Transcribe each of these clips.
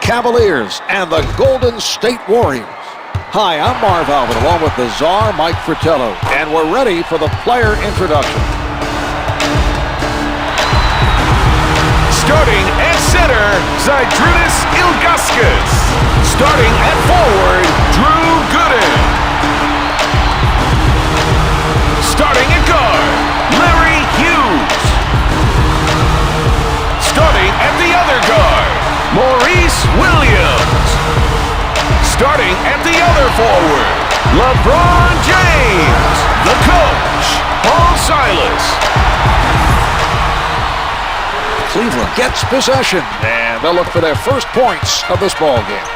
Cavaliers and the Golden State Warriors. Hi, I'm Marv Alvin, along with the czar, Mike Fratello, and we're ready for the player introduction. Starting at center, Zydrunas Ilgauskas. Starting at forward, Drew Gooden. Starting at guard, Larry Hughes. Starting at the other guard, Maurice Williams. Starting at the other forward, LeBron James. The coach, Paul Silas. Cleveland gets possession, and they'll look for their first points of this ball game.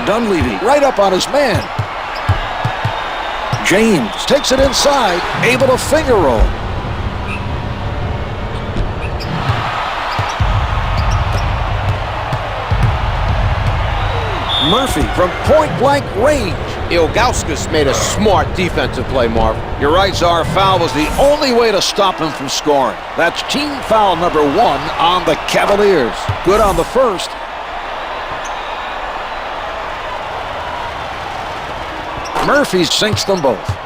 Dunleavy right up on his man. James takes it inside, able to finger roll. Murphy from point-blank range. Ilgauskas made a smart defensive play, Marv. You're right, Czar. Foul was the only way to stop him from scoring. That's team foul number 1 on the Cavaliers. Good on the first. Murphy sinks them both.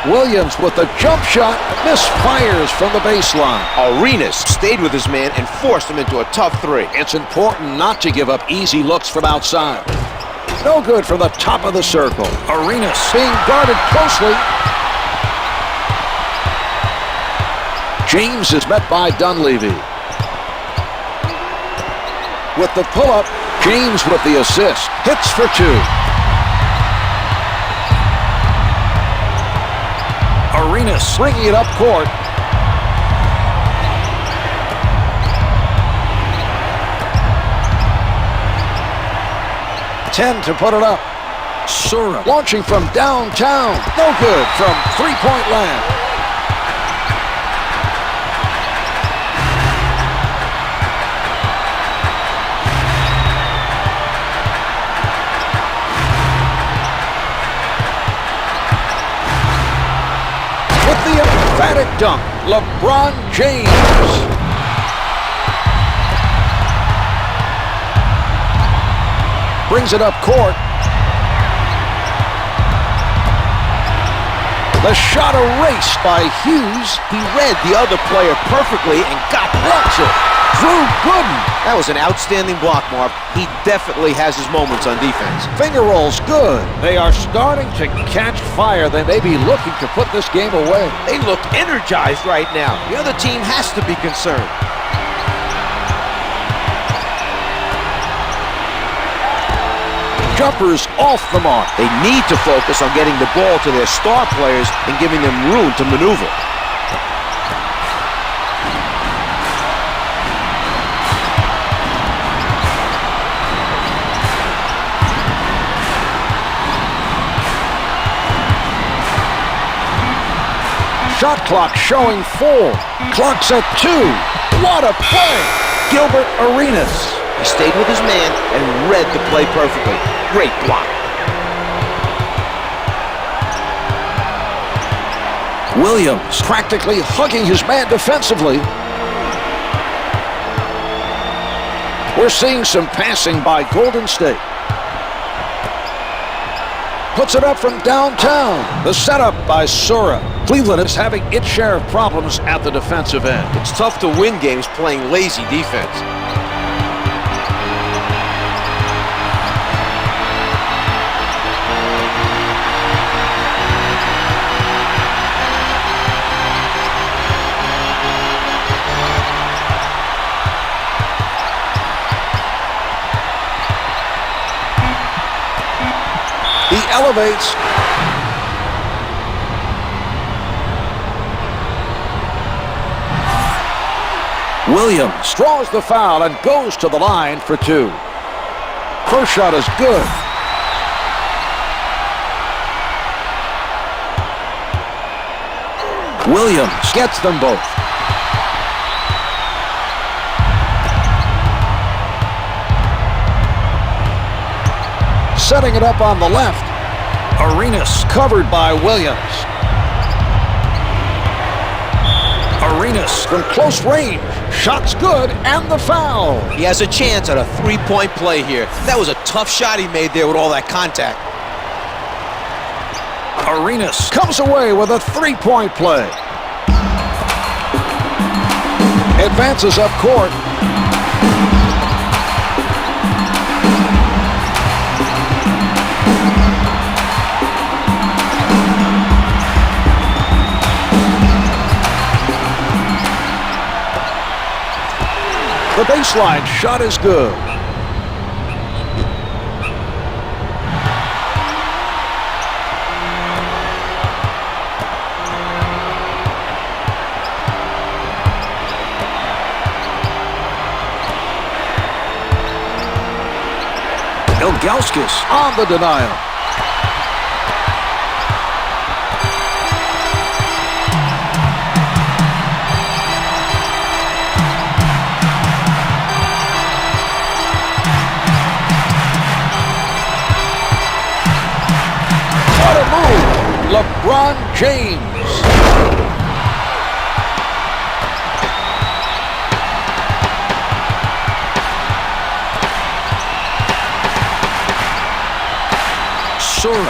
Williams with the jump shot, misfires from the baseline. Arenas stayed with his man and forced him into a tough three. It's important not to give up easy looks from outside. No good from the top of the circle. Arenas being guarded closely. James is met by Dunleavy. With the pull-up, James with the assist. Hits for 2. Arenas bringing it up court. Ten to put it up. Sura launching from downtown. No good from three-point land. The emphatic dunk, LeBron James. Brings it up court. The shot erased by Hughes. He read the other player perfectly and got blocks it. Drew Gooden. That was an outstanding block, Marv. He definitely has his moments on defense. Finger rolls good. They are starting to catch fire. They may be looking to put this game away. They look energized right now. The other team has to be concerned. Jumpers off the mark. They need to focus on getting the ball to their star players and giving them room to maneuver. Shot clock showing 4. Clock's at 2. What a play! Gilbert Arenas. He stayed with his man and read the play perfectly. Great block. Williams practically hugging his man defensively. We're seeing some passing by Golden State. Puts it up from downtown. The setup by Sura. Cleveland is having its share of problems at the defensive end. It's tough to win games playing lazy defense. He elevates. Williams draws the foul and goes to the line for 2. First shot is good. Williams gets them both. Setting it up on the left. Arenas covered by Williams. Arenas from close range. Shot's good, and the foul. He has a chance at a three-point play here. That was a tough shot he made there with all that contact. Arenas comes away with a three-point play. Advances up court. The baseline shot is good. Ilgauskas on the denial. What a move! LeBron James.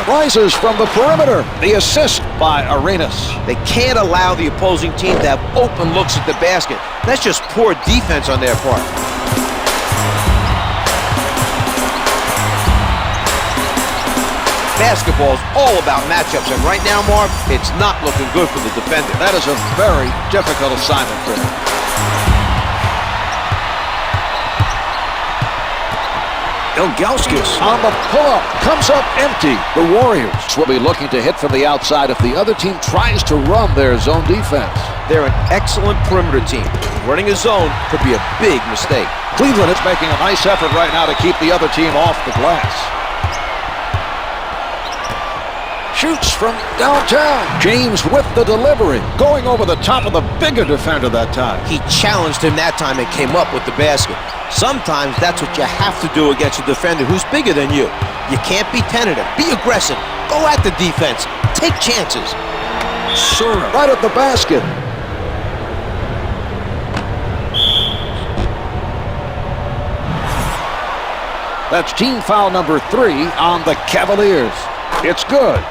Rises from the perimeter. The assist by Arenas. They can't allow the opposing team to have open looks at the basket. That's just poor defense on their part. Basketball is all about matchups, and right now, Marv, it's not looking good for the defender. That is a very difficult assignment for him. Ilgauskas on the pull-up, comes up empty. The Warriors will be looking to hit from the outside if the other team tries to run their zone defense. They're an excellent perimeter team. Running a zone could be a big mistake. Cleveland is making a nice effort right now to keep the other team off the glass. Shoots from downtown. James with the delivery, going over the top of the bigger defender that time. He challenged him that time and came up with the basket. Sometimes that's what you have to do against a defender who's bigger than you. You can't be tentative. Be aggressive. Go at the defense. Take chances. Right at the basket. That's team foul number 3 on the Cavaliers. It's good.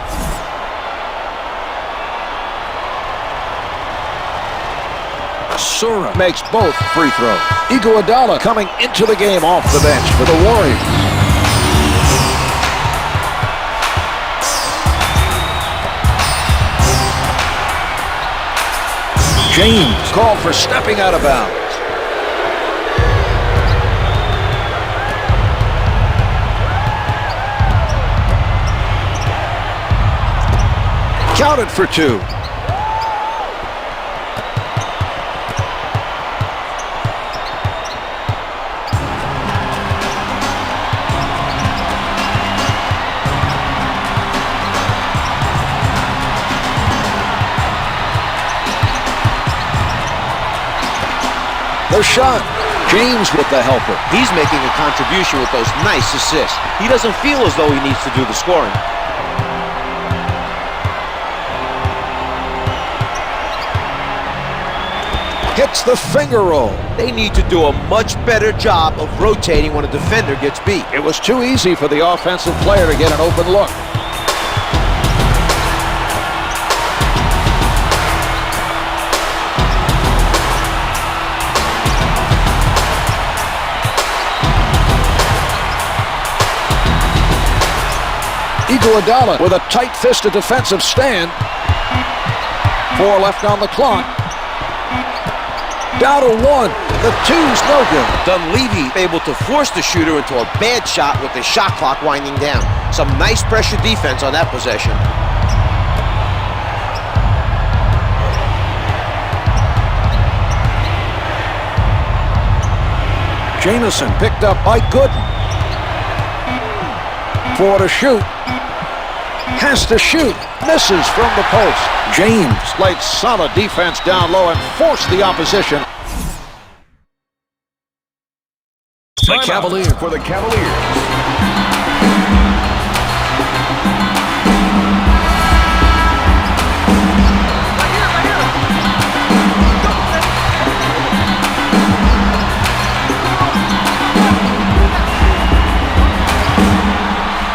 Sura makes both free throws. Iguodala coming into the game off the bench for the Warriors. James called for stepping out of bounds. Counted for 2. The shot. James with the helper. He's making a contribution with those nice assists. He doesn't feel as though he needs to do the scoring. Hits the finger roll. They need to do a much better job of rotating when a defender gets beat. It was too easy for the offensive player to get an open look. Iguodala with a tight-fisted defensive stand. 4 left on the clock. Down to 1. The 2's no good. Dunleavy able to force the shooter into a bad shot with the shot clock winding down. Some nice pressure defense on that possession. Jamison picked up by Gooden. 4 to shoot. Has to shoot. Misses from the post. James played solid defense down low and forced the opposition. The Cavaliers. For the Cavaliers.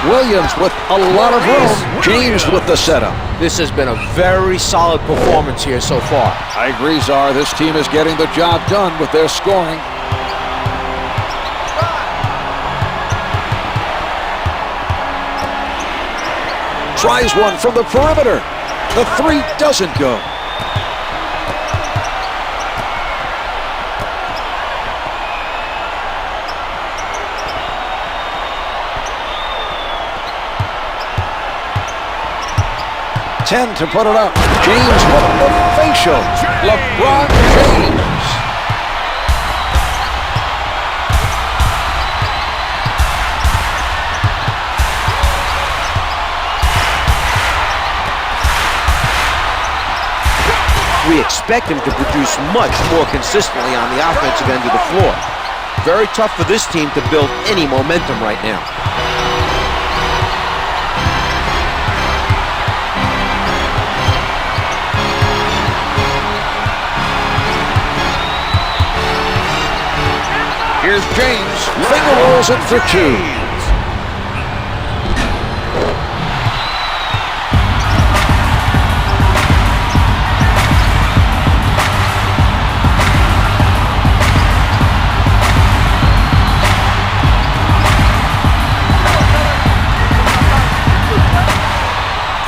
Williams with a lot of room. James with the setup. This has been a very solid performance here so far. I agree, Czar. This team is getting the job done with their scoring. Tries one from the perimeter. The three doesn't go. Ten to put it up. James with the facial. LeBron James. We expect him to produce much more consistently on the offensive end of the floor. Very tough for this team to build any momentum right now. Here's James. Finger rolls it for two.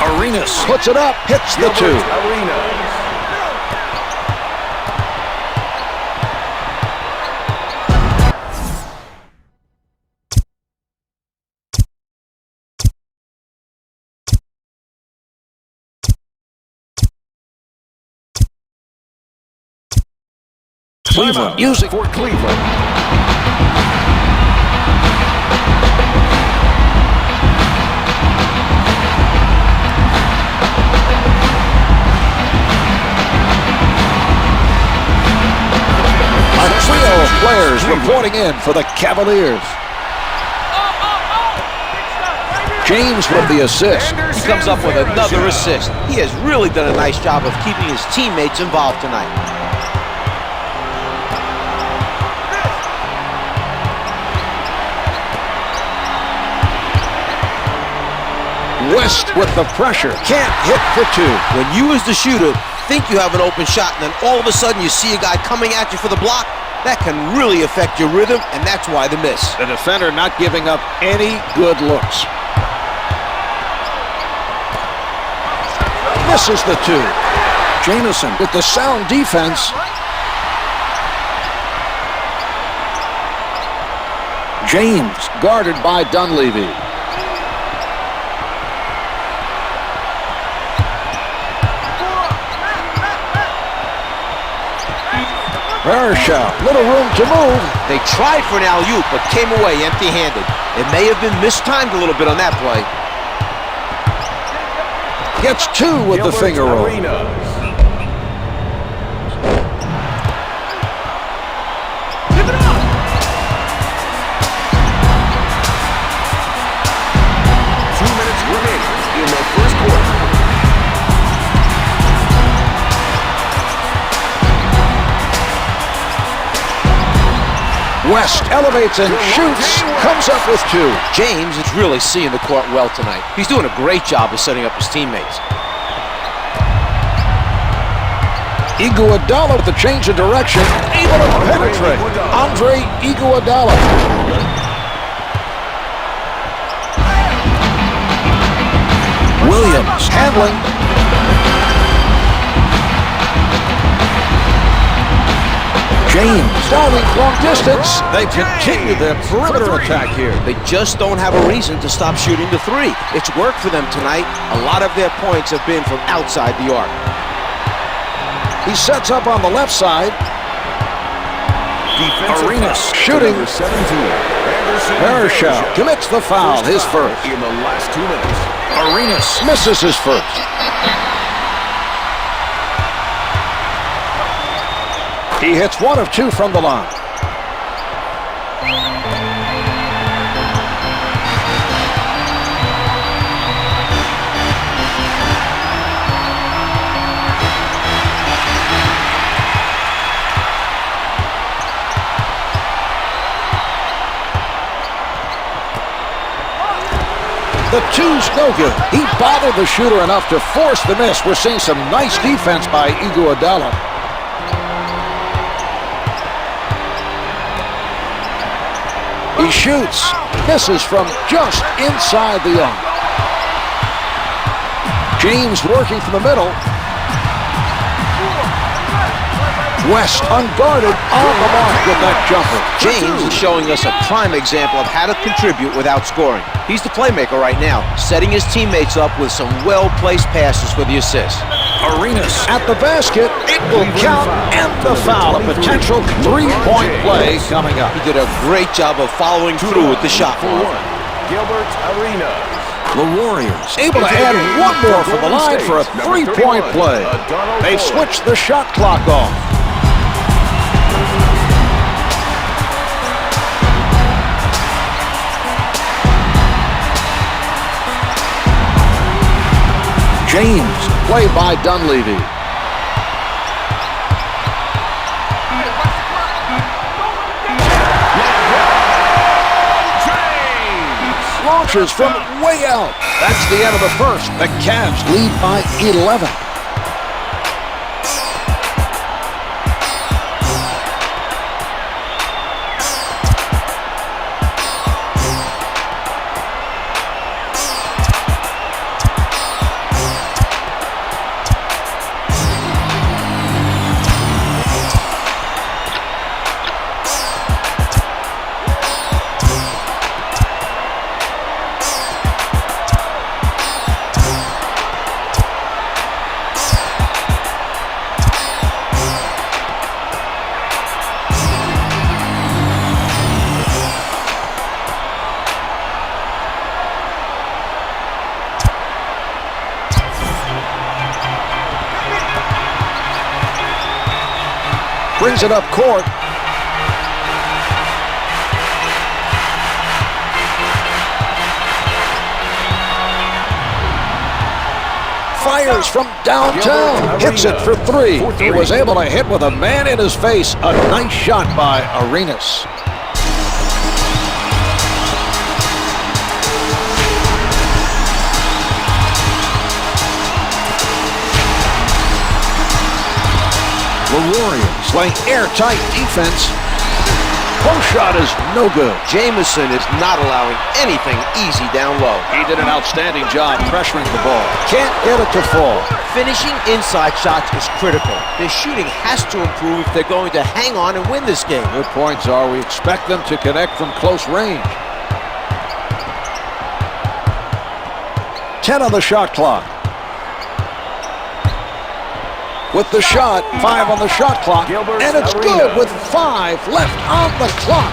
Arenas puts it up, hits the two. Arenas. Cleveland using for Cleveland. A trio of players reporting in for the Cavaliers. James with the assist. He comes up with another assist. He has really done a nice job of keeping his teammates involved tonight. West with the pressure. Can't hit for two. When you as the shooter think you have an open shot and then all of a sudden you see a guy coming at you for the block, that can really affect your rhythm, and that's why the miss. The defender not giving up any good looks. Misses the two. Jamison with the sound defense. James guarded by Dunleavy. Barsha, little room to move. They tried for an alley-oop, but came away empty-handed. It may have been mistimed a little bit on that play. Gets two with the finger roll. Arenas. Give it up! 2 minutes remaining in the first quarter. West elevates and shoots, comes up with two. James is really seeing the court well tonight. He's doing a great job of setting up his teammates. Iguodala with the change of direction, able to penetrate. Andre Iguodala. Williams handling. James diving long distance. They continue their perimeter attack here. They just don't have a reason to stop shooting the three. It's worked for them tonight. A lot of their points have been from outside the arc. He sets up on the left side. Arenas shooting. Number 17. Barsha commits the foul, his first. In the last 2 minutes. Arenas misses his first. He hits 1 of 2 from the line. The two's no good. He bothered the shooter enough to force the miss. We're seeing some nice defense by Iguodala. He shoots. Misses from just inside the arc. James working from the middle. West unguarded on the mark with that jumper. James is showing us a prime example of how to contribute without scoring. He's the playmaker right now, setting his teammates up with some well-placed passes for the assist. Arenas at the basket. It will count, and the foul. A potential three-point play coming up. He did a great job of following through with the shot. Gilbert Arenas. The Warriors able to add one more from the line for a three-point play. They've switched the shot clock off. James, played by Dunleavy. James launches from way out. That's the end of the first. The Cavs lead by 11. Brings it up court. Fires from downtown. Hits it for 3. He was able to hit with a man in his face. A nice shot by Arenas. The Warriors laying airtight defense. Post shot is no good. Jamison is not allowing anything easy down low. He did an outstanding job pressuring the ball. Can't get it to fall. Finishing inside shots is critical. Their shooting has to improve if they're going to hang on and win this game. Good points are we expect them to connect from close range. 10 on the shot clock. With the shot, 5 on the shot clock, and it's good with 5 left on the clock.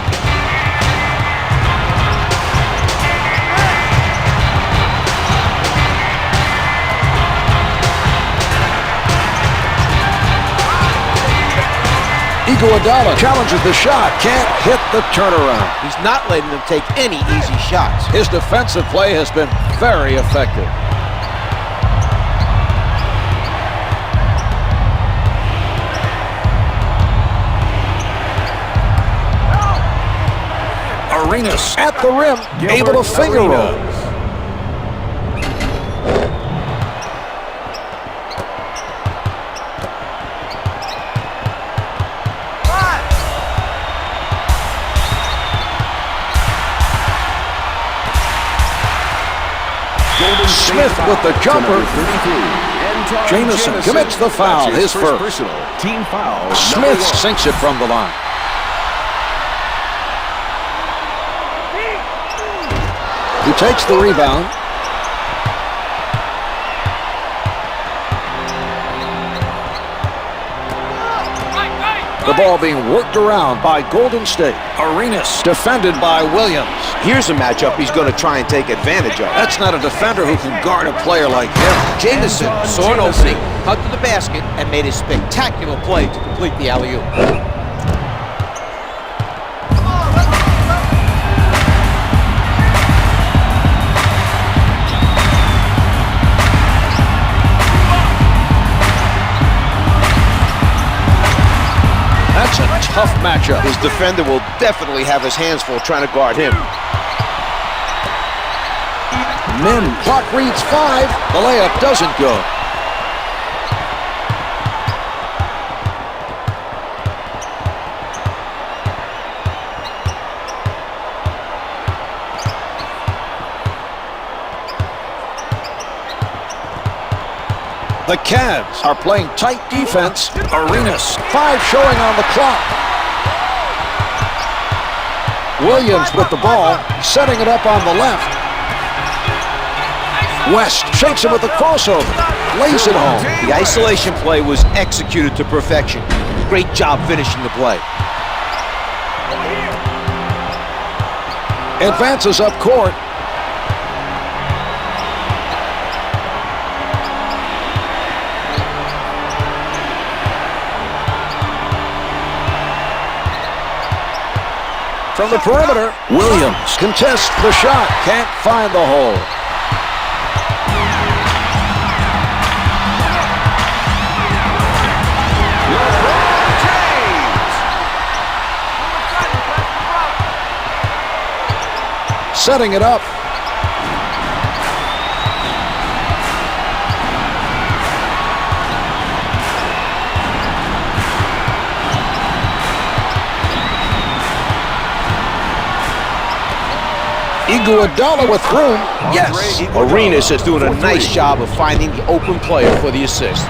Iguodala challenges the shot, can't hit the turnaround. He's not letting them take any easy shots. His defensive play has been very effective. Arenas at the rim, able to finger roll. Smith with the jumper. Jamison commits the foul, his first. Team foul. Smith sinks it from the line. He takes the rebound. The ball being worked around by Golden State. Arenas defended by Williams. Here's a matchup he's going to try and take advantage of. That's not a defender who can guard a player like him. Jamison saw an opening, cut to the basket, and made a spectacular play to complete the alley-oop. That's a tough matchup. His defender will definitely have his hands full trying to guard him. Clock reads 5. The layup doesn't go. The Cavs are playing tight defense. Arenas, 5 showing on the clock. Williams with the ball, setting it up on the left. West shakes him with the crossover, lays it home. The isolation play was executed to perfection. Great job finishing the play. Advances up court. From the perimeter, Williams contests the shot, can't find the hole. LeBron James. Setting it up. Iguodala with room. Yes. Arenas is doing a nice job of finding the open player for the assist.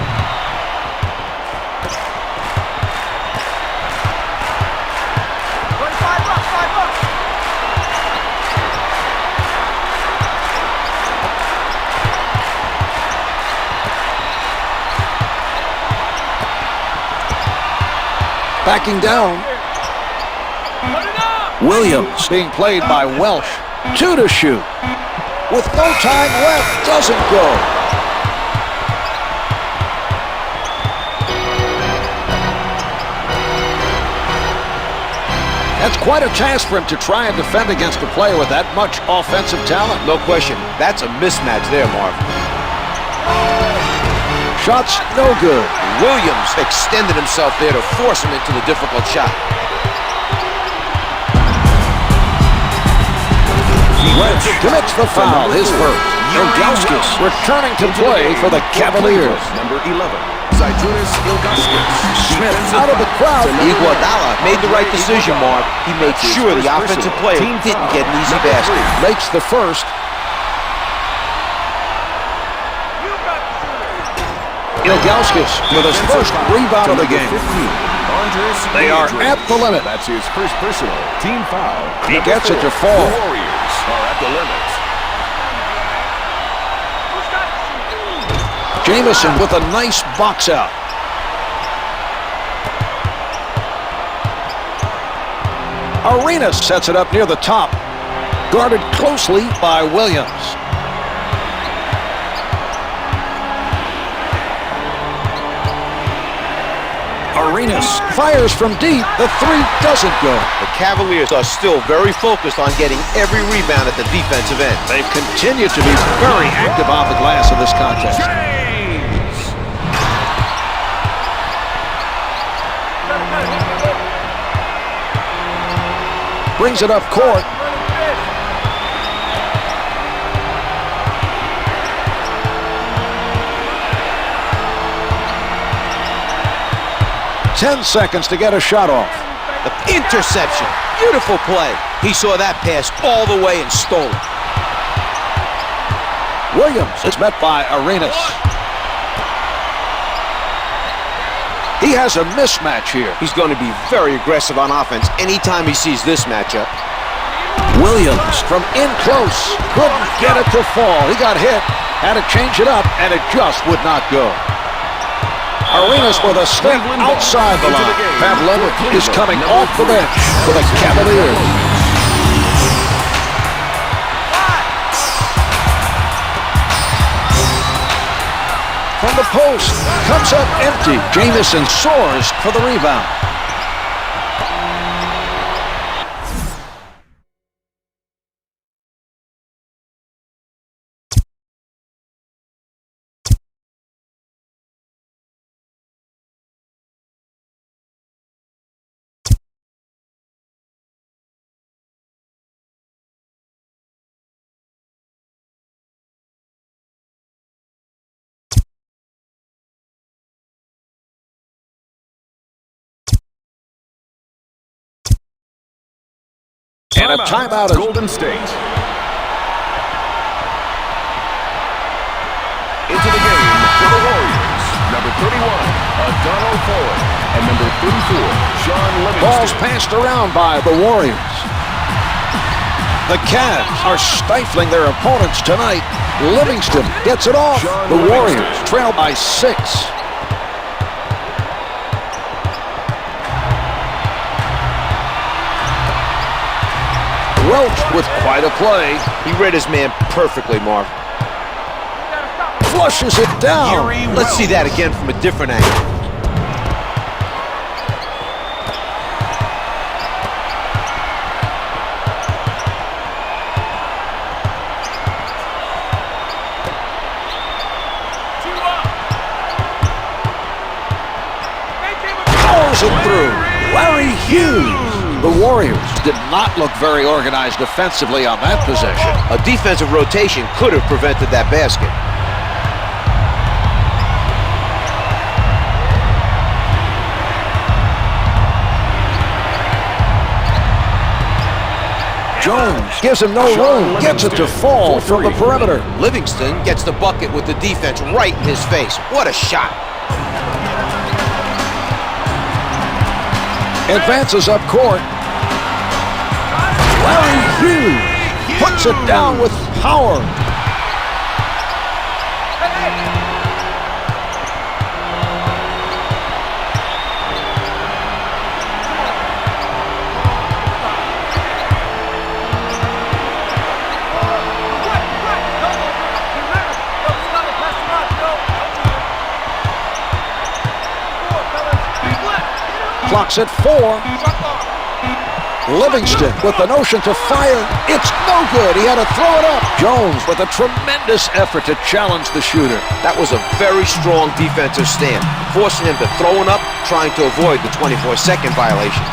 Backing down. Williams being played by Welsh. 2 to shoot. With no time left, doesn't go. That's quite a task for him to try and defend against a player with that much offensive talent. No question. That's a mismatch there, Marv. Shots no good. Williams extended himself there to force him into the difficult shot. Welch commits the foul, his first. Ilgauskas returning to play for the Cavaliers. Number 11, Zydrunas Ilgauskas. Smith out of the crowd. Iguodala made the right decision, Mark. He made sure the offensive player didn't get an easy basket. Makes the first. Ilgauskas with his first rebound of the game. They are at the limit. That's his first personal team foul. He gets it to fall. The Warriors are at the limit. Jamison with a nice box out. Arenas sets it up near the top. Guarded closely by Williams. Arenas fires from deep. The 3 doesn't go. The Cavaliers are still very focused on getting every rebound at the defensive end. They've continued to be very active on the glass in this contest. James. Brings it up court. Ten seconds to get a shot off. The interception. Beautiful play. He saw that pass all the way and stole it. Williams is met by Arenas. He has a mismatch here. He's going to be very aggressive on offense anytime he sees this matchup. Williams from in close. Couldn't get it to fall. He got hit. Had to change it up, and it just would not go. Arenas with a step outside the line. Pat Leonard is coming off the bench for the Cavaliers. From the post, comes up empty. Jamison soars for the rebound. And a timeout is Golden State. Into the game for the Warriors. Number 31, Antawn Jamison. And number 34, Shaun Livingston. Ball's passed around by the Warriors. The Cavs are stifling their opponents tonight. Livingston gets it off. The Warriors trail by 6. Welch with quite a play. He read his man perfectly, Marv. Flushes it down. Let's see that again from a different angle. Powers it through. Larry Hughes. The Warriors did not look very organized defensively on that possession. A defensive rotation could have prevented that basket. Jones gives him no room, gets it to fall from the perimeter. Livingston gets the bucket with the defense right in his face. What a shot. Advances up court. Larry Hughes puts it down with power. Clock's at 4. Livingston with the notion to fire. It's no good. He had to throw it up. Jones with a tremendous effort to challenge the shooter. That was a very strong defensive stand, forcing him to throw it up, trying to avoid the 24-second violation.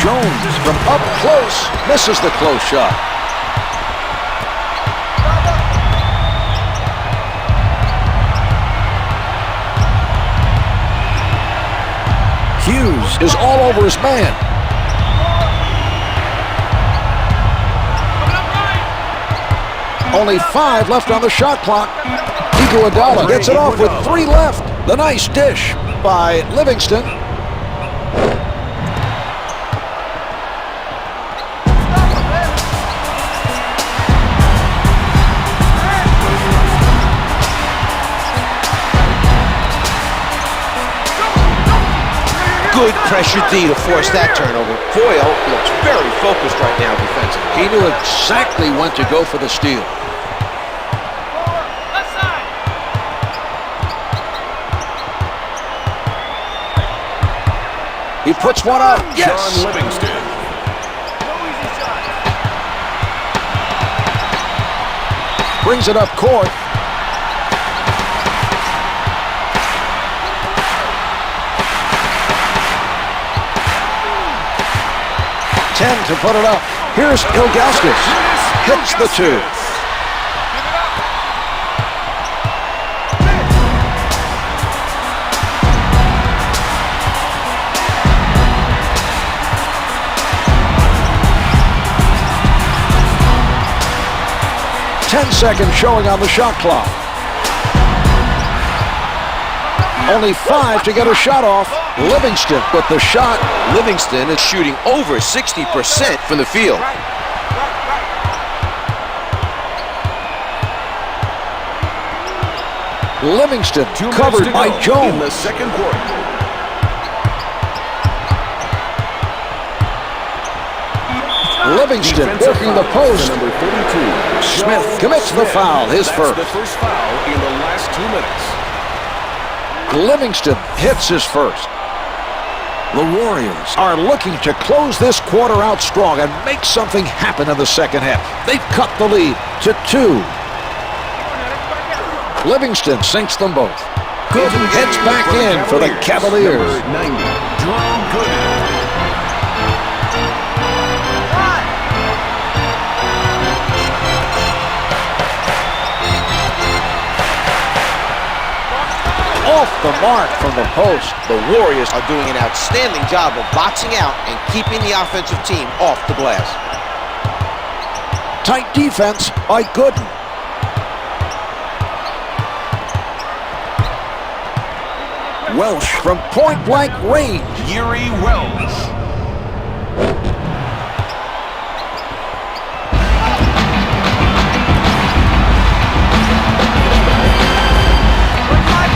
Jones from up close misses the close shot. Hughes is all over his man. Only 5 left on the shot clock. Iguodala gets it off with 3 left. The nice dish by Livingston. Good pressure D to force that turnover. Boyle looks very focused right now defensively. He knew exactly when to go for the steal. He puts one up. Yes. Shaun Livingston. Brings it up court. 10 to put it up. Here's Ilgauskas. Hits the 2. Ten-second showing on the shot clock. Only 5 to get a shot off. Livingston with the shot. Livingston is shooting over 60% from the field. Livingston 2 minutes covered to by go Jones. in the second quarter. Livingston Defensive working the foul post. to number 32. Smith Joe commits the Smith. foul, his That's first. the first foul in the last 2 minutes. Livingston hits his first. The Warriors are looking to close this quarter out strong and make something happen in the second half. They've cut the lead to 2. Livingston sinks them both. Gooden heads back in for the Cavaliers. Number 90, Drew Gooden. Off the mark from the post. The Warriors are doing an outstanding job of boxing out and keeping the offensive team off the glass. Tight defense by Gooden. Welsh from point-blank range. Yuri Welsh.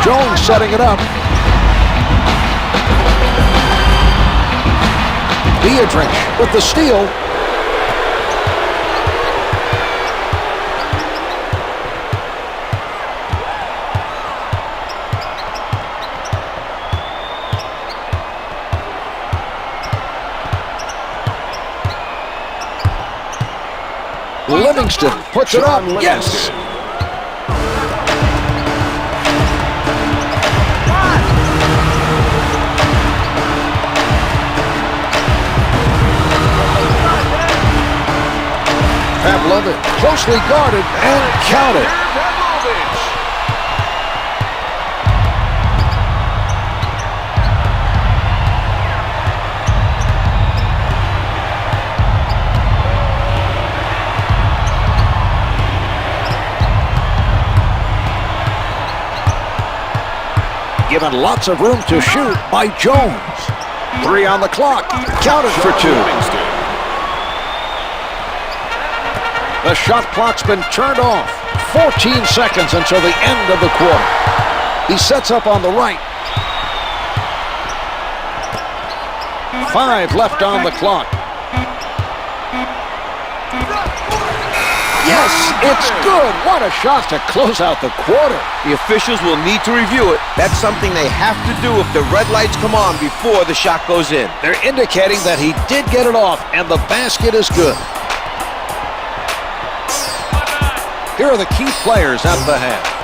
Jones setting it up. Diedrich with the steal. Livingston puts it up. Yes. Pavlovich closely guarded and counted. Given lots of room to shoot by Jones. 3 on the clock. Counted for 2. The shot clock's been turned off. 14 seconds until the end of the quarter. He sets up on the right. 5 left on the clock. Yes, it's good. What a shot to close out the quarter. The officials will need to review it. That's something they have to do if the red lights come on before the shot goes in. They're indicating that he did get it off, and the basket is good. Here are the key players at the half.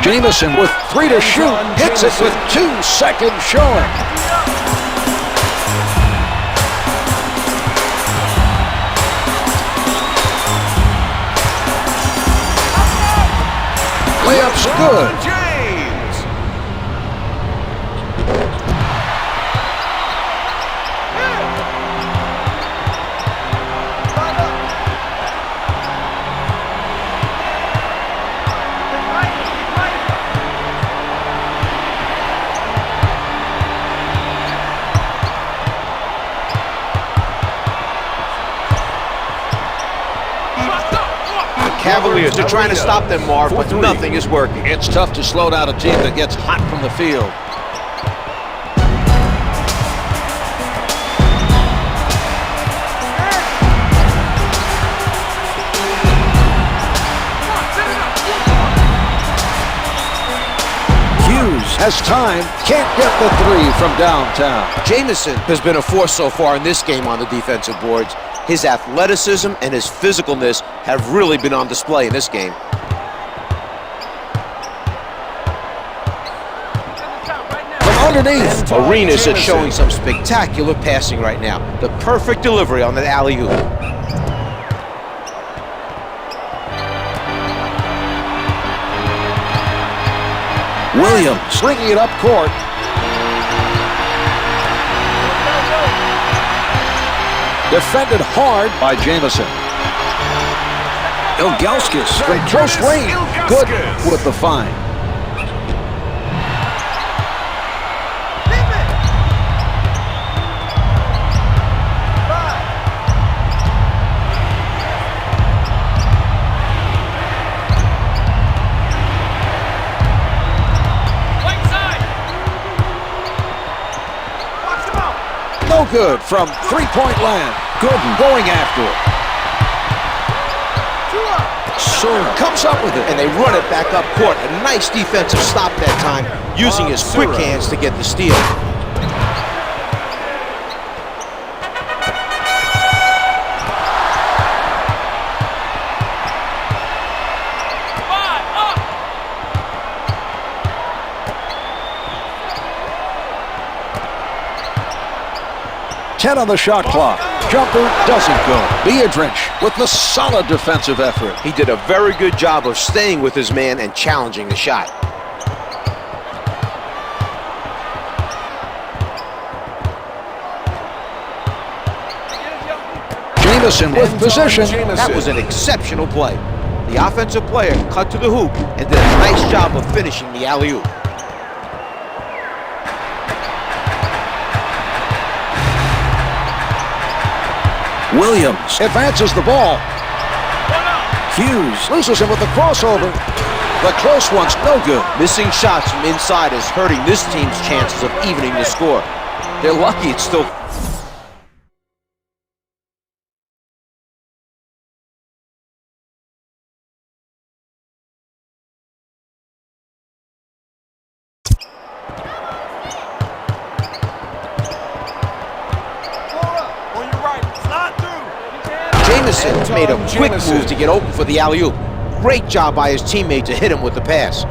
Jamison with 3 to shoot. Hits it with 2 seconds showing. Layup's good. James. Cavaliers are trying to stop them, Marv, but nothing is working. It's tough to slow down a team that gets hot from the field. Hughes has time, can't get the three from downtown. Jamison has been a force so far in this game on the defensive boards. His athleticism and his physicalness have really been on display in this game. From underneath, Arenas is showing some spectacular passing right now. The perfect delivery on that alley-oop. Williams bringing it up court. Defended hard by Jamison. Ilgauskas from close range. Good with the find. No good from three-point land. Gooden going after it. Sura comes up with it. And they run it back up court. A nice defensive stop that time, using his quick hands to get the steal. On the shot clock. Jumper doesn't go. Beardrich with the solid defensive effort. He did a very good job of staying with his man and challenging the shot. Jamison with position. That was an exceptional play. The offensive player cut to the hoop and did a nice job of finishing the alley-oop. Williams advances the ball. Hughes loses him with the crossover. The close one's no good. Missing shots from inside is hurting this team's chances of evening the score. They're lucky it's still... Jamison made a quick move to get open for the alley-oop. Great job by his teammate to hit him with the pass.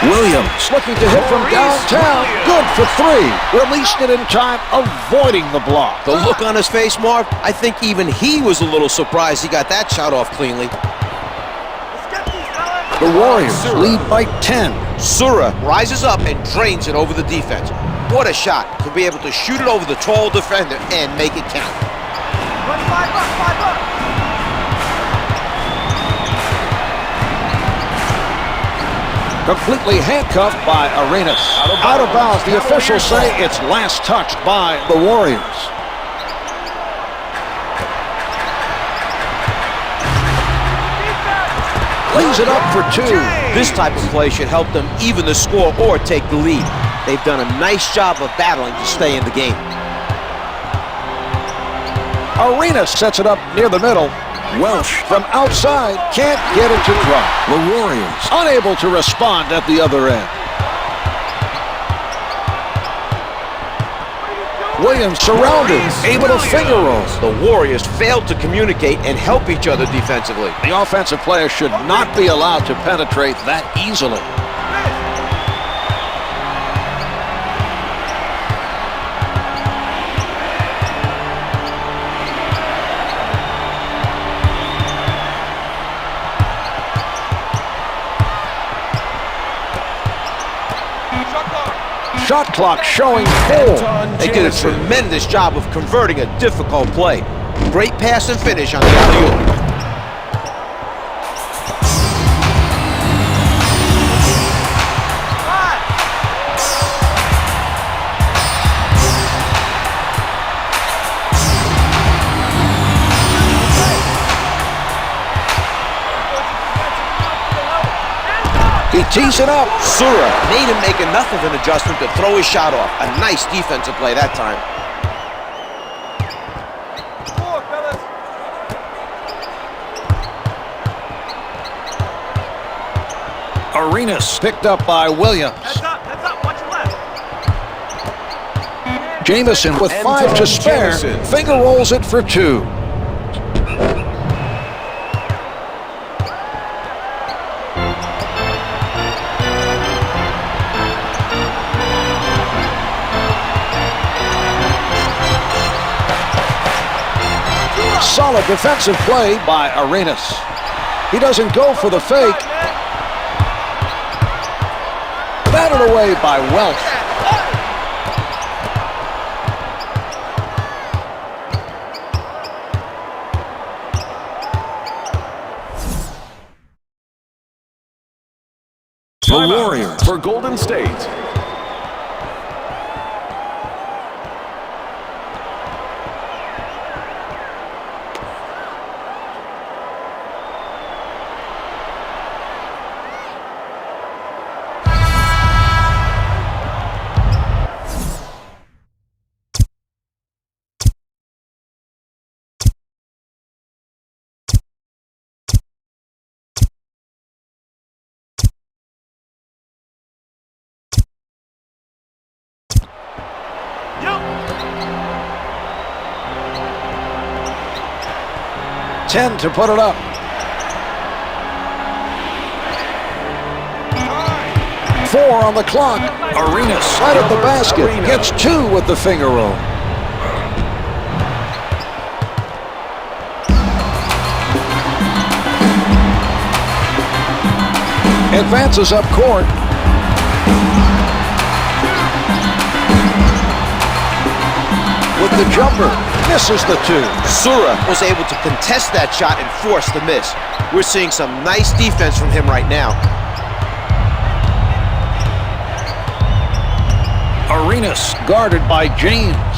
Williams looking to hit from downtown. Good for three. Released it in time, avoiding the block. The look on his face, Marv, I think even he was a little surprised he got that shot off cleanly. The Warriors lead by 10. Sura rises up and drains it over the defense. What a shot to be able to shoot it over the tall defender and make it count. Completely handcuffed by Arenas. Out of bounds. The officials say it's last touched by the Warriors. Lays it up for two. This type of play should help them even the score or take the lead. They've done a nice job of battling to stay in the game. Arenas sets it up near the middle. Welsh from outside can't get it to drop. The Warriors unable to respond at the other end. Williams surrounded, able to finger roll. The Warriors failed to communicate and help each other defensively. The offensive player should not be allowed to penetrate that easily. Shot clock showing 4. They did a tremendous job of converting a difficult play. Great pass and finish on the alley-oop. He tees it up. Sura made him make enough of an adjustment to throw his shot off. A nice defensive play that time. Arenas picked up by Williams. That's up, watch your left. Jamison with 5 to spare. Jamison. Finger rolls it for 2. Solid defensive play by Arenas. He doesn't go for the fake. Batted away by Welch. The Warriors for Golden State. Yep. 10 to put it up. 4 on the clock. Arenas right at the basket. Gets 2 with the finger roll. Advances up court. With the jumper, misses the 2. Sura was able to contest that shot and force the miss. We're seeing some nice defense from him right now. Arenas guarded by James.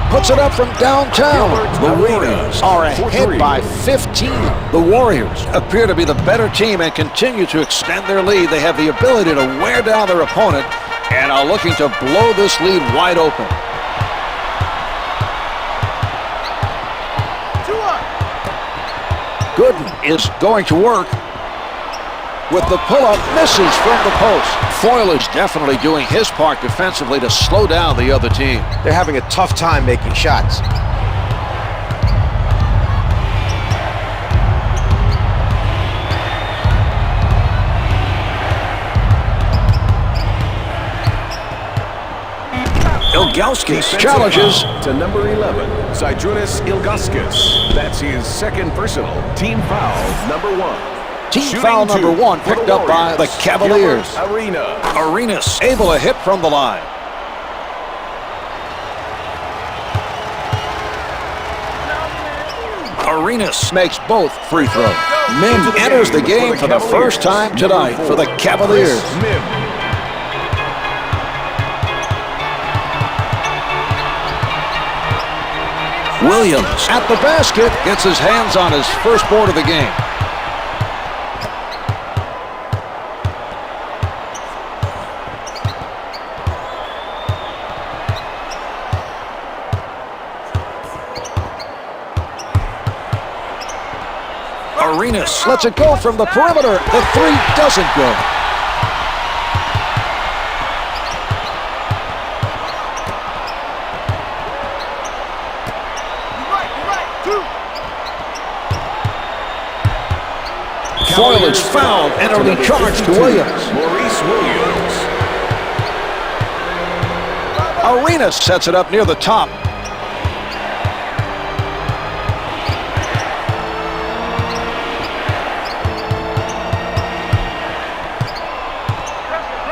Puts it up from downtown. The Warriors are ahead by 15. The Warriors appear to be the better team and continue to extend their lead. They have the ability to wear down their opponent and are looking to blow this lead wide open. Gooden is going to work. With the pull-up, misses from the post. Foyle is definitely doing his part defensively to slow down the other team. They're having a tough time making shots. Ilgauskas challenges to number 11, Zydrunas Ilgauskas. That's his second personal. Team foul number 1. Team Shooting foul number 1 picked up by the Cavaliers. Gilbert Arenas. Arenas able to hit from the line. Arenas makes both free throws. Mim enters the game for the first time tonight for the Cavaliers. Williams at the basket gets his hands on his first board of the game. Arenas lets it go from the perimeter. The 3 doesn't go. Foyle is fouled and early charge to Williams. Maurice Williams. Arenas sets it up near the top.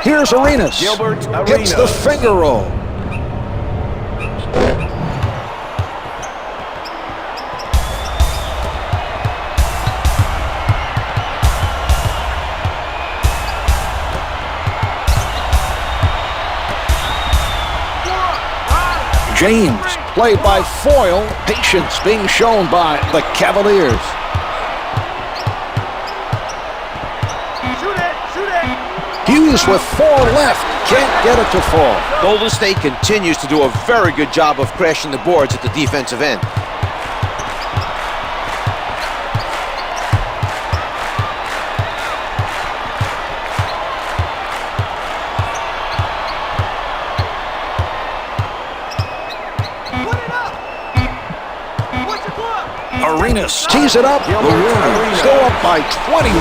Here's Arenas. Gilbert Arenas. Hits the finger roll. James, played by Foyle. Patience being shown by the Cavaliers. He's with 4 left. Can't get it to fall. Golden State continues to do a very good job of crashing the boards at the defensive end. Arenas tees it up. The Warriors go up by 21.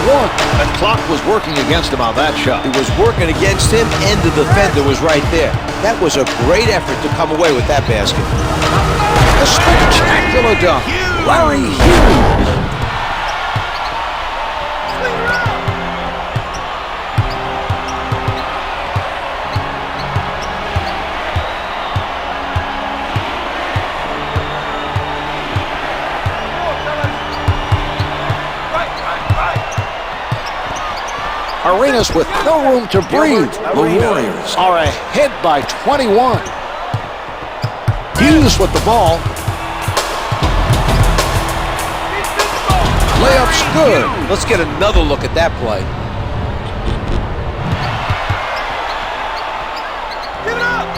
The clock was working against him on that shot. It was working against him, and the defender was right there. That was a great effort to come away with that basket. A spectacular dunk. Larry Hughes. Arenas with no room to breathe. The Warriors are ahead by 21. Hughes with the ball. Layup's good. Let's get another look at that play.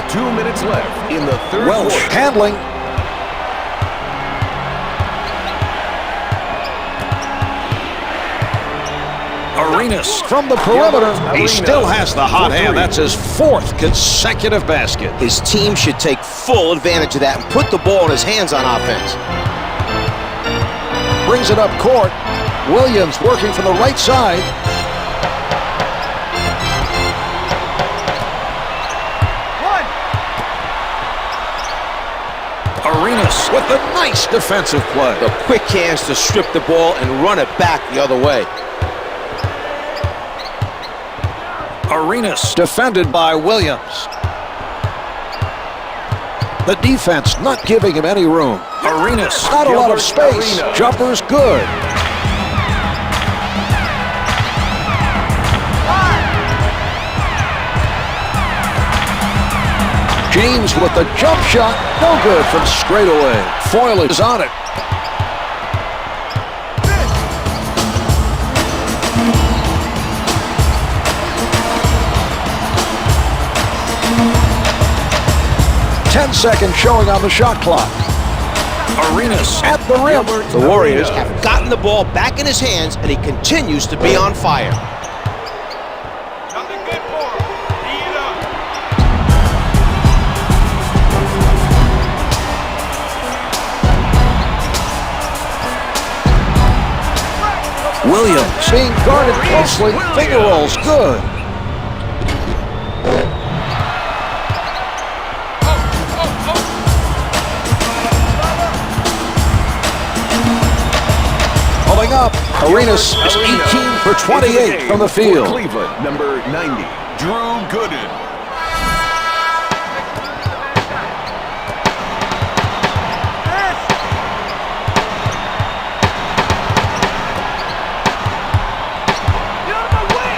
2 minutes left in the third Welsh quarter. handling. Arenas from the perimeter. He still has the hot hand. That's his 4th consecutive basket. His team should take full advantage of that and put the ball in his hands on offense. Brings it up court. Williams working from the right side. Arenas with the nice defensive play. The quick hands to strip the ball and run it back the other way. Arenas defended by Williams. The defense not giving him any room. Arenas, not a lot of space. Jumper's good. James with the jump shot. No good from straight away. Foyle is on it. Second showing on the shot clock. Arenas at the rim. The Warriors have gotten the ball back in his hands, and he continues to be on fire. Nothing good for him. Eat it up. Williams being guarded closely. Finger rolls good. Up. Arenas is 18 for 28 from the field. Cleveland, number 90, Drew Gooden.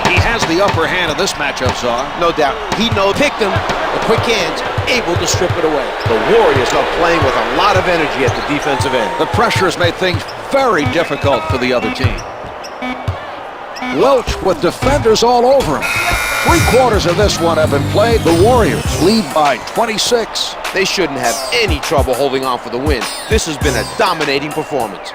He has the upper hand in this matchup, Czar. No doubt. He knows, picked him, the quick hands, able to strip it away. The Warriors are playing with a lot of energy at the defensive end. The pressure has made things very difficult for the other team. Welch with defenders all over him. 3/4 of this one have been played. The Warriors lead by 26. They shouldn't have any trouble holding on for the win. This has been a dominating performance.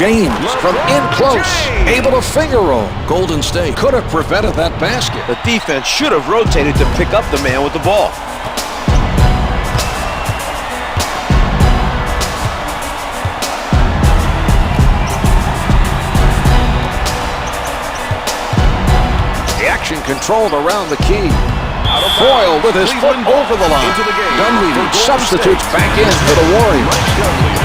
James from in close, able to finger roll. Golden State Could have prevented that basket. The defense should have rotated to pick up the man with the ball. The action controlled around the key. Foyle with his foot over the line. Dunleavy substitutes back in for the Warriors.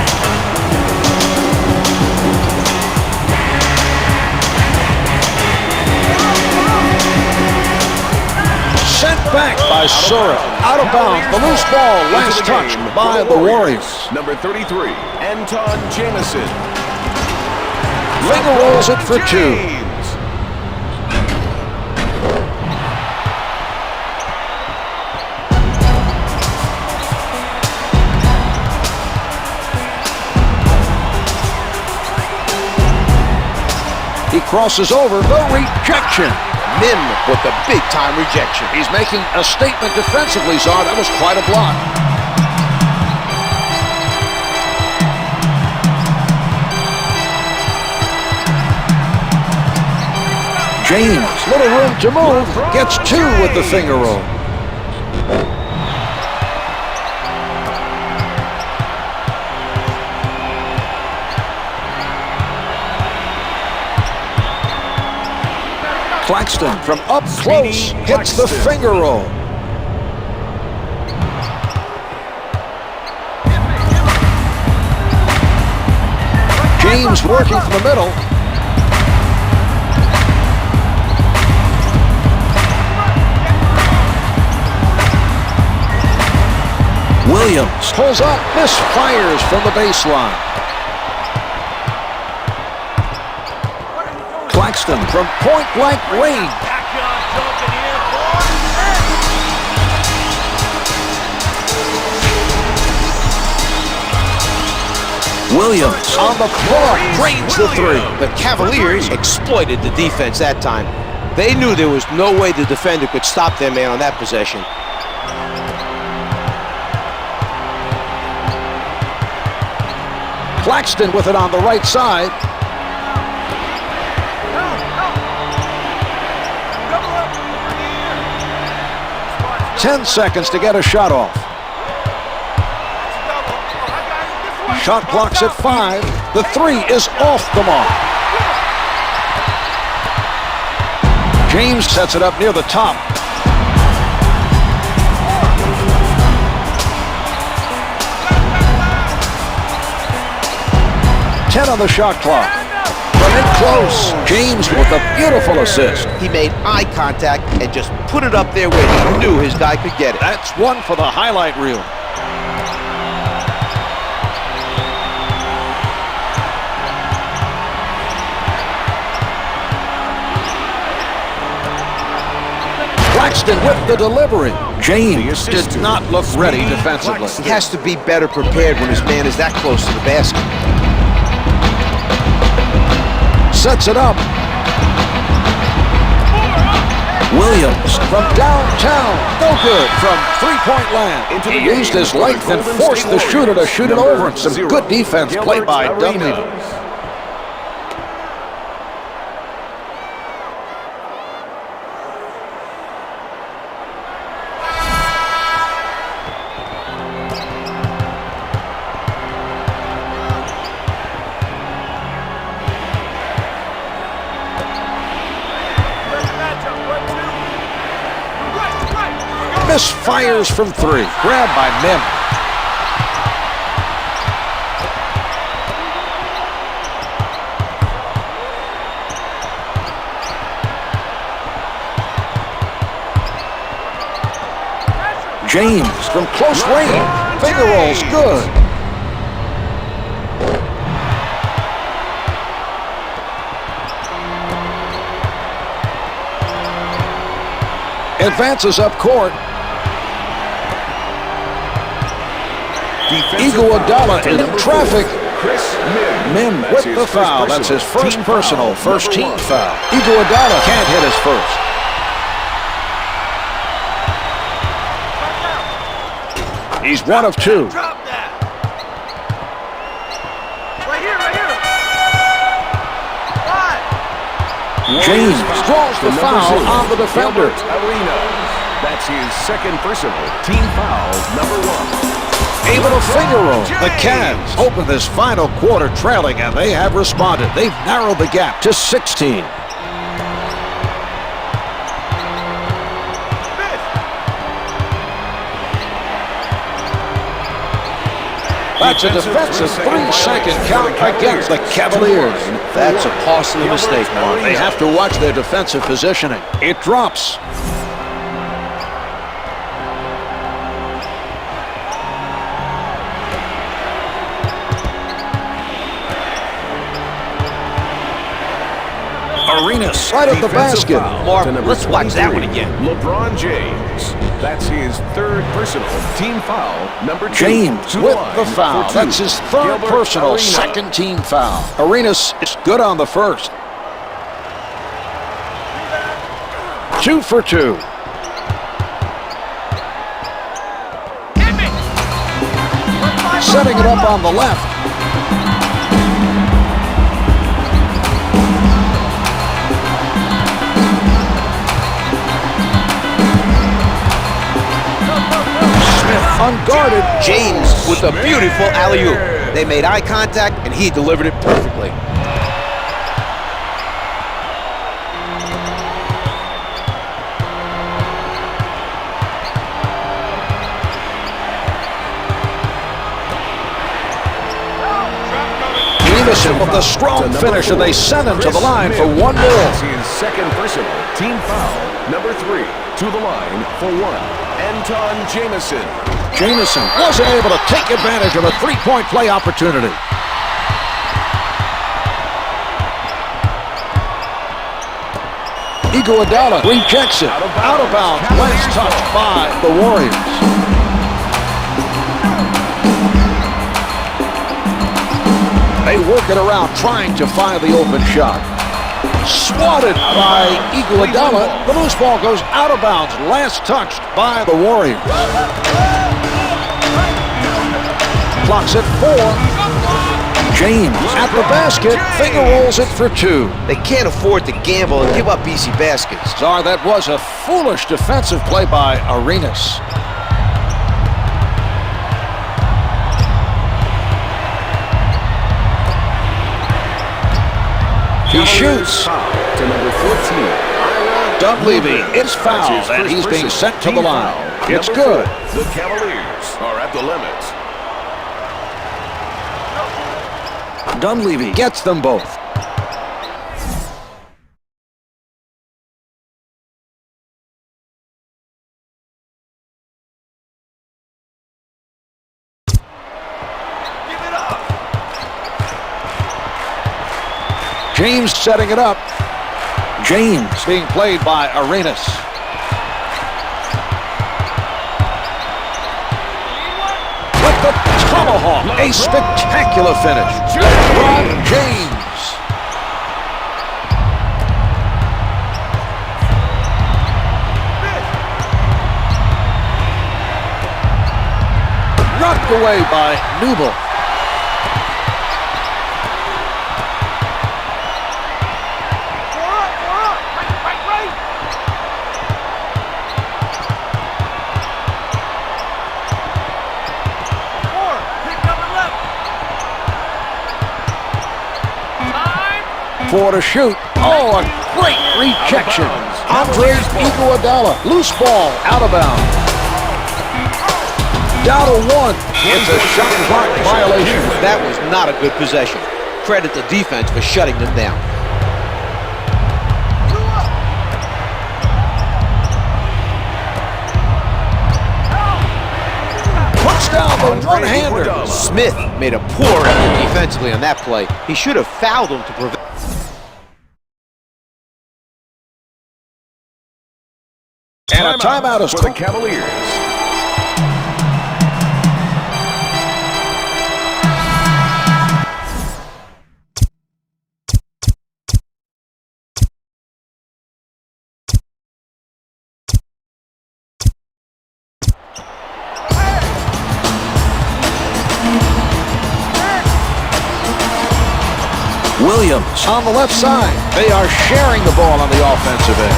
Sent back by Sura. Out of bounds. The loose ball. Last touch by the Warriors. Number 33, Antawn Jamison. Finger rolls it for two. He crosses over. The rejection. Mim with the big-time rejection. He's making a statement defensively, Czar. That was quite a block. James, little room to move, gets two with the finger roll. Claxton from up close hits the finger roll. James working from the middle. Williams pulls up, misfires from the baseline. Claxton from point-blank range. Williams on the floor, drains the three. The Cavaliers exploited the defense that time. They knew there was no way the defender could stop their man on that possession. Claxton with it on the right side. Ten seconds to get a shot off. Shot clock's at 5. The three is off the mark. James sets it up near the top. On the shot clock. From in close, James with a beautiful assist. He made eye contact and just put it up there where he knew his guy could get it. That's one for the highlight reel. Claxton with the delivery. James did not look ready defensively. He has to be better prepared when his man is that close to the basket. Sets it up. Williams from downtown. No good from three-point land. He used his length and forced the shooter to shoot it over. Some good defense played by Dunleavy. Misfires from three. Grabbed by Mim. James from close range. Finger rolls good. Advances up court. Iguodala in traffic. Mim with the foul. That's his first personal, first team foul. Iguodala can't hit his first. He's one of two. James draws the foul on the defender. Gilbert Arenas. That's his second personal. Team foul number 1. Able to finger roll. The Cavs open this final quarter trailing, and they have responded. They've narrowed the gap to 16. That's a defensive 3-second count against the Cavaliers. That's a costly mistake, Mark. They have to watch their defensive positioning. It drops. Arenas right at the basket. Mark, let's watch that one again. LeBron James. That's his third personal. Team foul number 2. James with the foul. That's his third Gilbert personal, Arenas. second team foul. Arenas is good on the first. 2 for 2. Setting it up on the left. Unguarded. James with a beautiful alley-oop. They made eye contact, and he delivered it perfectly. Jamison with the strong finish, and they send him to the line for one more. That's his second personal. Team foul number 3. To the line for 1. Antawn Jamison. Jamison wasn't able to take advantage of a three-point play opportunity. Iguodala rejects it. Out of bounds. Last touched by the Warriors. They work it around, trying to find the open shot. Swatted by Iguodala. The loose ball goes out of bounds. Last touched by the Warriors. Clock's at 4. James at the basket. Finger rolls it for 2. They can't afford to gamble and give up easy baskets. Czar, that was a foolish defensive play by Arenas. He shoots. To number 14. Dunleavy is fouled, and he's being sent to the line. It's good. The Cavaliers are at the limit. Dunleavy gets them both. James setting it up. James being played by Arenas. With the tomahawk, a spectacular finish. LeBron James. Knocked away by Newble. Four to shoot. Oh, a great rejection. Iguodala. Loose ball out of bounds. Down to 1. It's a shot clock violation. That was not a good possession. Credit the defense for shutting them down. Puts down the one-hander. Smith made a poor effort defensively on that play. He should have fouled him to prevent. And a timeout is for the Cavaliers. Williams on the left side. They are sharing the ball on the offensive end.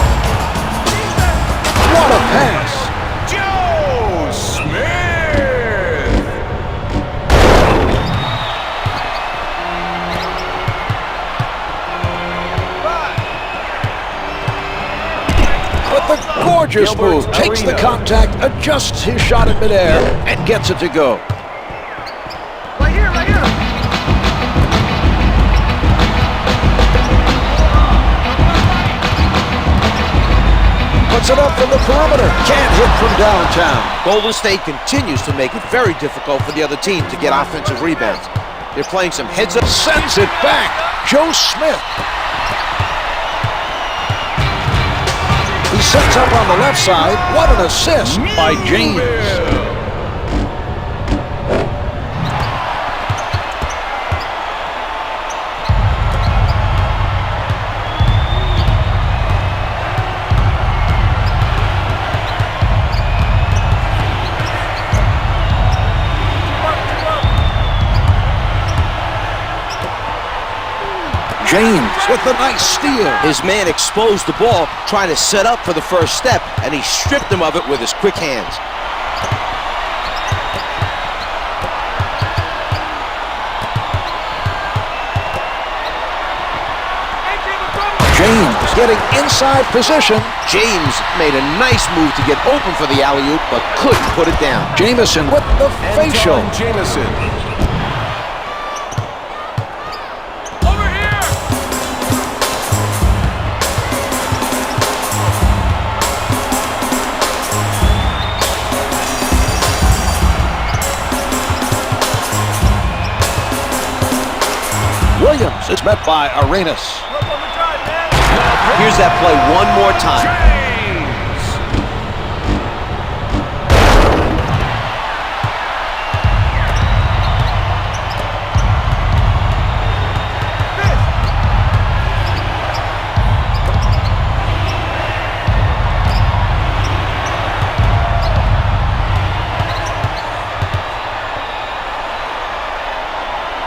What a pass. Joe Smith. But the gorgeous Gilbert move takes the Arenas. contact, adjusts his shot in midair, and gets it to go. Right here, right here. Puts it up from the perimeter. Can't hit from downtown. Golden State continues to make it very difficult for the other team to get offensive rebounds. They're playing some heads-up. Sends it back. Joe Smith. He sets up on the left side. What an assist by James. James with the nice steal. His man exposed the ball, trying to set up for the first step, and he stripped him of it with his quick hands. James getting inside position. James made a nice move to get open for the alley-oop, but couldn't put it down. Jamison with the facial. Antawn Jamison. Over here. Williams is met by Arenas. Look on the drive, man. Here's that play one more time. James.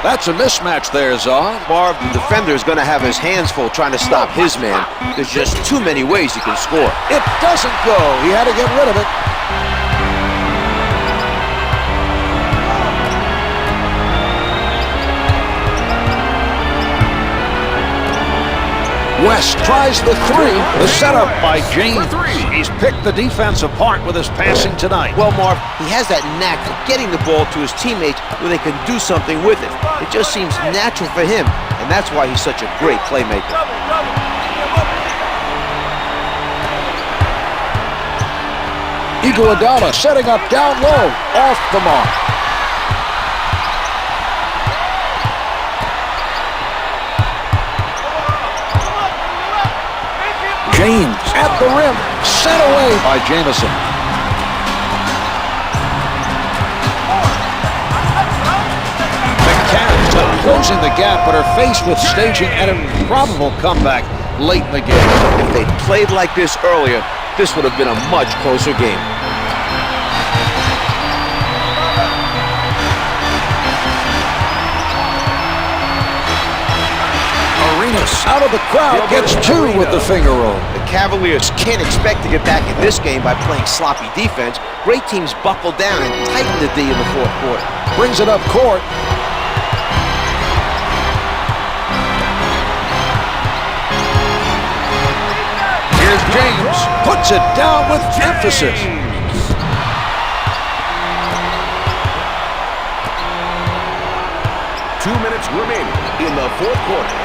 That's a mismatch there, Zaw. Marv, the defender is going to have his hands full trying to stop his man. There's just too many ways he can score. It doesn't go. He had to get rid of it. West tries the three. The setup by James. He's picked the defense apart with his passing tonight. Well, Marv, he has that knack for getting the ball to his teammates where they can do something with it. It just seems natural for him, and that's why he's such a great playmaker. Double, double. Iguodala setting up down low. Off the mark. James at the rim. Sent away by Jamison. McCann closing the gap, but are faced with staging an improbable comeback late in the game. If they played like this earlier, this would have been a much closer game. Arenas out of the crowd gets two with the finger roll. The Cavaliers can't expect to get back in this game by playing sloppy defense. Great teams buckle down and tighten the D in the fourth quarter. Brings it up court. Here's James. Puts it down with emphasis. 2 minutes remaining in the fourth quarter.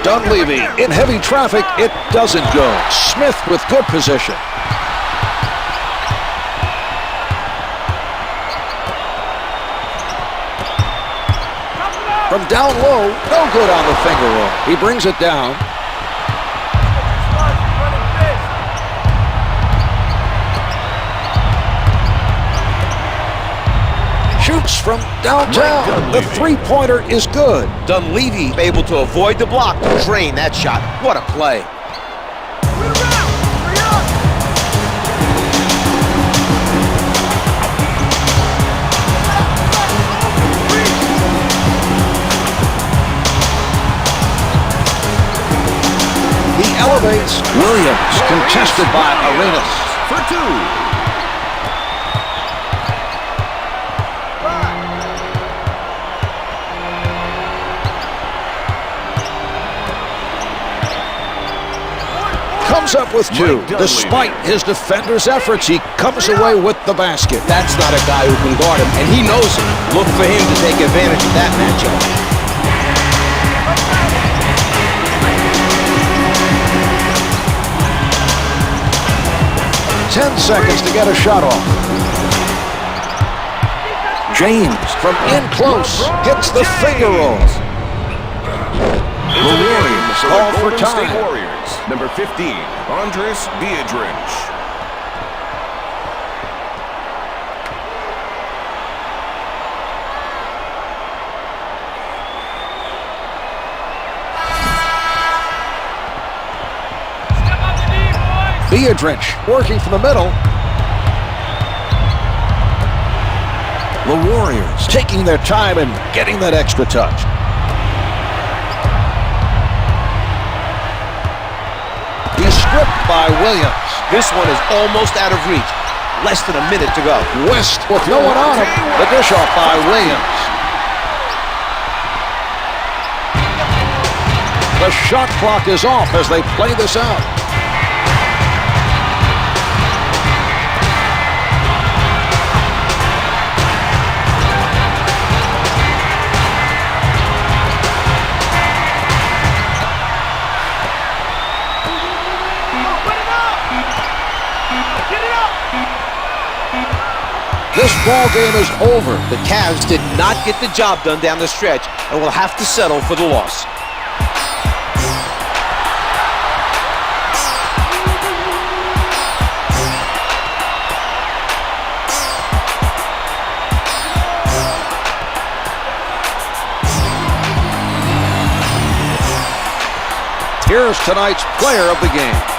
Dunleavy in heavy traffic. It doesn't go. Smith with good position. From down low, no good on the finger roll. He brings it down. Shoots from downtown. The three-pointer is good. Dunleavy able to avoid the block to drain that shot. What a play. elevates. Williams contested by Arenas. For two. Comes up with two. Despite his defender's efforts, he comes away with the basket. That's not a guy who can guard him, and he knows it. Look for him to take advantage of that matchup. 10 seconds to get a shot off. James from in close hits the finger roll. The Warriors call for Golden State time. Warriors, number 15, Andres Viedrich. Viedrich working from the middle. The Warriors taking their time and getting that extra touch. He's stripped by Williams. This one is almost out of reach. Less than a minute to go. West with no one on him. The dish off by Williams. The shot clock is off as they play this out. This ball game is over. The Cavs did not get the job done down the stretch and will have to settle for the loss. Here's tonight's player of the game.